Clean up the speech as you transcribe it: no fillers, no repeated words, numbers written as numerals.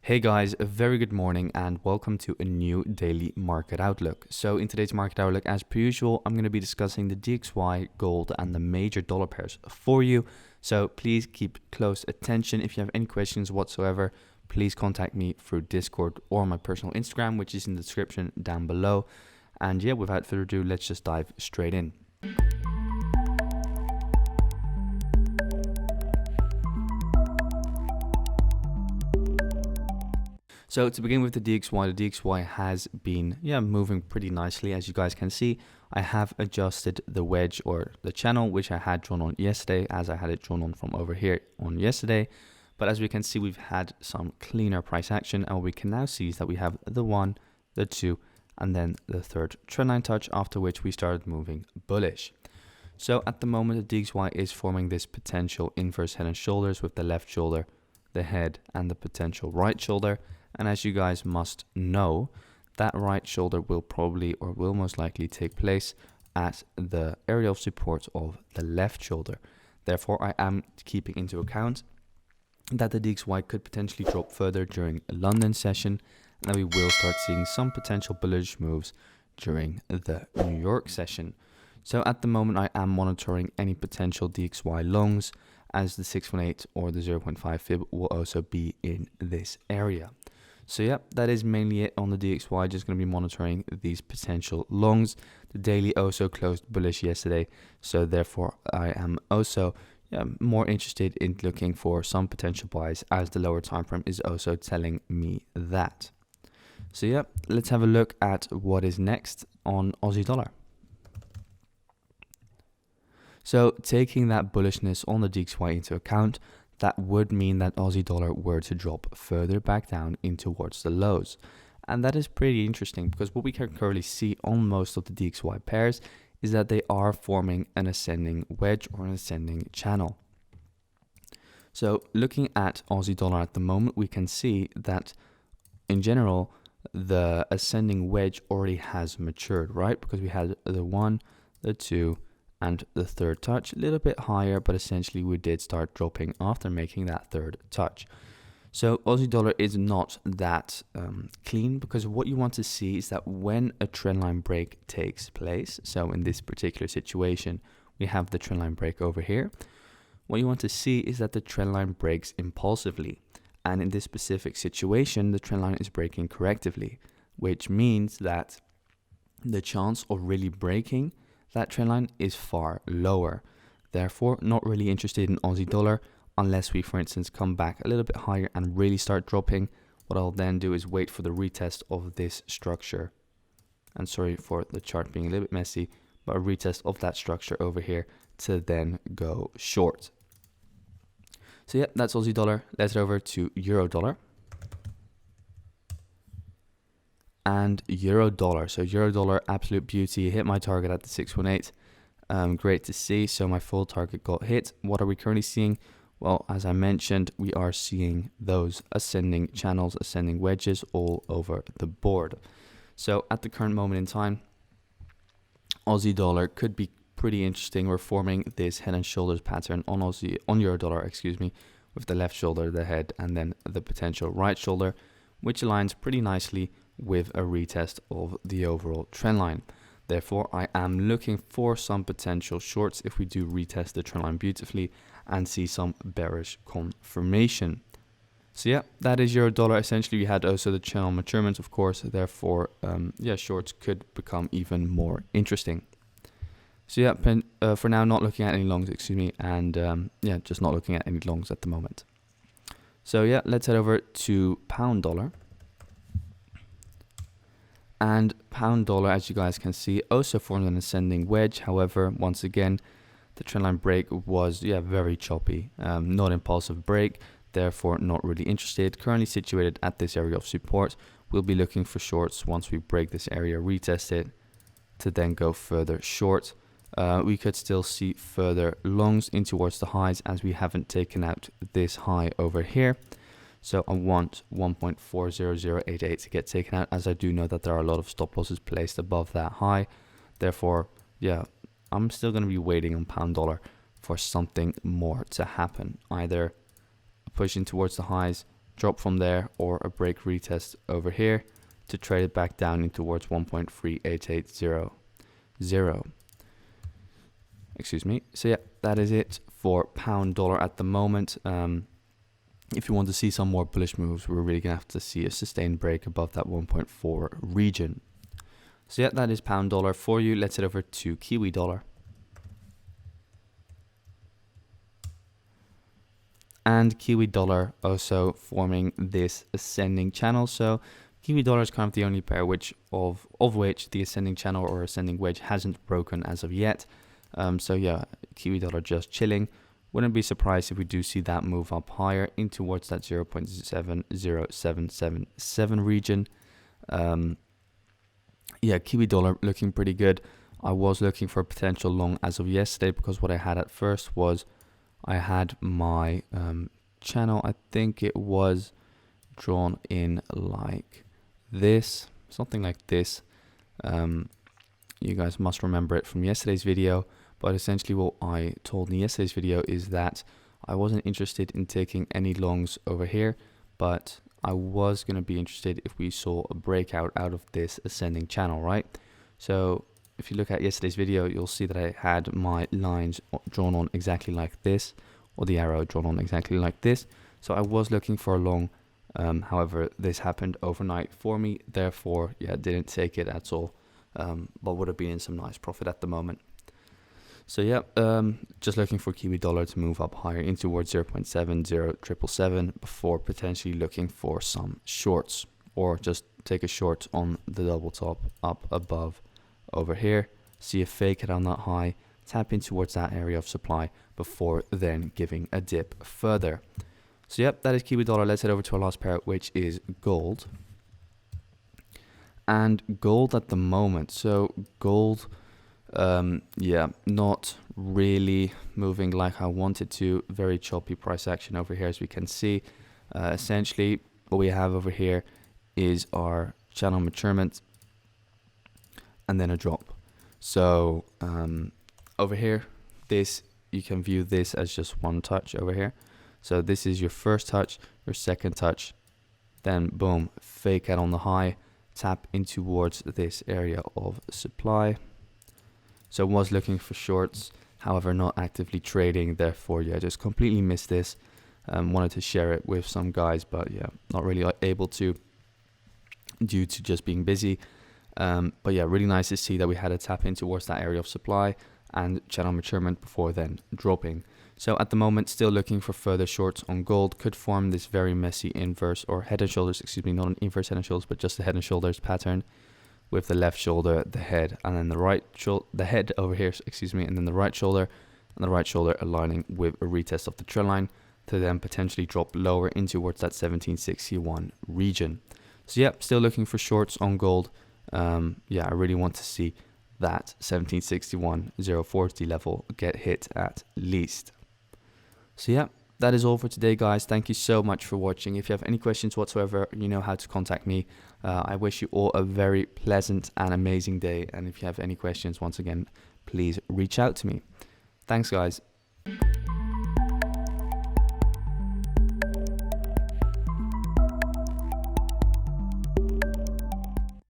Hey guys, a very good morning and welcome to a new daily market outlook. So in today's market outlook, as per usual, I'm going to be discussing the DXY, gold and the major dollar pairs for you. So please keep close attention. If you have any questions whatsoever, please contact me through Discord or my personal Instagram, which is in the description down below. And yeah, without further ado, let's just dive straight in. So to begin with the DXY has been moving pretty nicely. As you guys can see, I have adjusted the wedge or the channel, which I had drawn on yesterday, as I had it drawn on from over here on yesterday. But as we can see, we've had some cleaner price action, and what we can now see is that we have the 1, the 2, and then the third trendline touch, after which we started moving bullish. So at the moment, the DXY is forming this potential inverse head and shoulders with the left shoulder, the head, and the potential right shoulder. And as you guys must know, that right shoulder will probably or will most likely take place at the area of support of the left shoulder. Therefore, I am keeping into account that the DXY could potentially drop further during a London session, and that we will start seeing some potential bullish moves during the New York session. So at the moment, I am monitoring any potential DXY longs, as the 618 or the 0.5 fib will also be in this area. So yeah, that is mainly it on the DXY. Just going to be monitoring these potential longs. The daily also closed bullish yesterday, so therefore I am also more interested in looking for some potential buys, as the lower time frame is also telling me that. So yeah, let's have a look at what is next on Aussie dollar. So taking that bullishness on the DXY into account, that would mean that Aussie dollar were to drop further back down in towards the lows. And that is pretty interesting, because what we can currently see on most of the DXY pairs is that they are forming an ascending wedge or an ascending channel. So looking at Aussie dollar at the moment, we can see that in general, the ascending wedge already has matured, right? Because we had the 1, the 2, and the third touch, a little bit higher, but essentially we did start dropping after making that third touch. So Aussie dollar is not that clean, because what you want to see is that when a trendline break takes place, so in this particular situation, we have the trendline break over here. What you want to see is that the trendline breaks impulsively. And in this specific situation, the trendline is breaking correctively, which means that the chance of really breaking that trend line is far lower. Therefore, not really interested in Aussie dollar unless we, for instance, come back a little bit higher and really start dropping. What I'll then do is wait for the retest of this structure. And sorry for the chart being a little bit messy, but a retest of that structure over here to then go short. So yeah, that's Aussie dollar. Let's head over to Euro dollar. And Euro dollar. So Euro dollar, absolute beauty. Hit my target at the 618. Great to see. So my full target got hit. What are we currently seeing? Well, as I mentioned, we are seeing those ascending channels, ascending wedges all over the board. So at the current moment in time, Aussie dollar could be pretty interesting. We're forming this head and shoulders pattern on Euro dollar, with the left shoulder, the head, and then the potential right shoulder, which aligns pretty nicely with a retest of the overall trend line. Therefore, I am looking for some potential shorts if we do retest the trend line beautifully and see some bearish confirmation. So yeah, that is Euro dollar. Essentially, we had also the channel maturement, of course. Therefore, shorts could become even more interesting. So yeah, for now, not looking at any longs, and just not looking at any longs at the moment. So yeah, let's head over to pound dollar. And pound dollar, as you guys can see, also formed an ascending wedge. However, once again, the trendline break was very choppy, not impulsive break. Therefore, not really interested. Currently situated at this area of support. We'll be looking for shorts once we break this area, retest it, to then go further short. We could still see further longs in towards the highs, as we haven't taken out this high over here. So I want 1.40088 to get taken out, as I do know that there are a lot of stop losses placed above that high. Therefore, yeah, I'm still going to be waiting on pound dollar for something more to happen. Either a push in towards the highs, drop from there, or a break retest over here to trade it back down in towards 1.38800. Excuse me. So yeah, that is it for pound dollar at the moment. If you want to see some more bullish moves, we're really gonna have to see a sustained break above that 1.4 region. So yeah, that is pound dollar for you. Let's head over to Kiwi dollar. And Kiwi dollar also forming this ascending channel. So Kiwi dollar is kind of the only pair of which the ascending channel or ascending wedge hasn't broken as of yet. So yeah, Kiwi dollar just chilling. Wouldn't be surprised if we do see that move up higher in towards that 0.70777 region. Yeah, Kiwi dollar looking pretty good. I was looking for a potential long as of yesterday, because what I had at first was I had my channel, I think it was drawn in like this, something like this. You guys must remember it from yesterday's video, but essentially what I told in yesterday's video is that I wasn't interested in taking any longs over here, but I was going to be interested if we saw a breakout out of this ascending channel, right? So if you look at yesterday's video, you'll see that I had my lines drawn on exactly like this, or the arrow drawn on exactly like this. So I was looking for a long. However, this happened overnight for me. Therefore, yeah, didn't take it at all. But would have been in some nice profit at the moment. So yeah, just looking for Kiwi dollar to move up higher in towards 0.70777 before potentially looking for some shorts, or just take a short on the double top up above over here, see a fake it on that high, tap in towards that area of supply before then giving a dip further. So yep, that is Kiwi dollar. Let's head over to our last pair, which is gold. And gold at the moment, so gold, yeah, not really moving like I wanted to. Very choppy price action over here, as we can see. Essentially what we have over here is our channel maturement and then a drop. So over here, this, you can view this as just one touch over here. So this is your first touch, your second touch, then boom, fake out on the high, tap in towards this area of supply. So I was looking for shorts, however not actively trading, therefore yeah, just completely missed this. Wanted to share it with some guys, but yeah, not really able to due to just being busy. But yeah, really nice to see that we had a tap in towards that area of supply and channel maturement before then dropping. So at the moment, still looking for further shorts on gold. Could form this very messy inverse, or head and shoulders, excuse me, not an inverse head and shoulders, but just the head and shoulders pattern, with the left shoulder, the head, and then the right shoulder, the head over here, excuse me, and then the right shoulder, and the right shoulder aligning with a retest of the trend line to then potentially drop lower in towards that 1761 region. So yeah, still looking for shorts on gold. Yeah, I really want to see that 1761.040 level get hit at least. So yeah, that is all for today, guys. Thank you so much for watching. If you have any questions whatsoever, you know how to contact me. I wish you all a very pleasant and amazing day. And if you have any questions, once again, please reach out to me. Thanks, guys.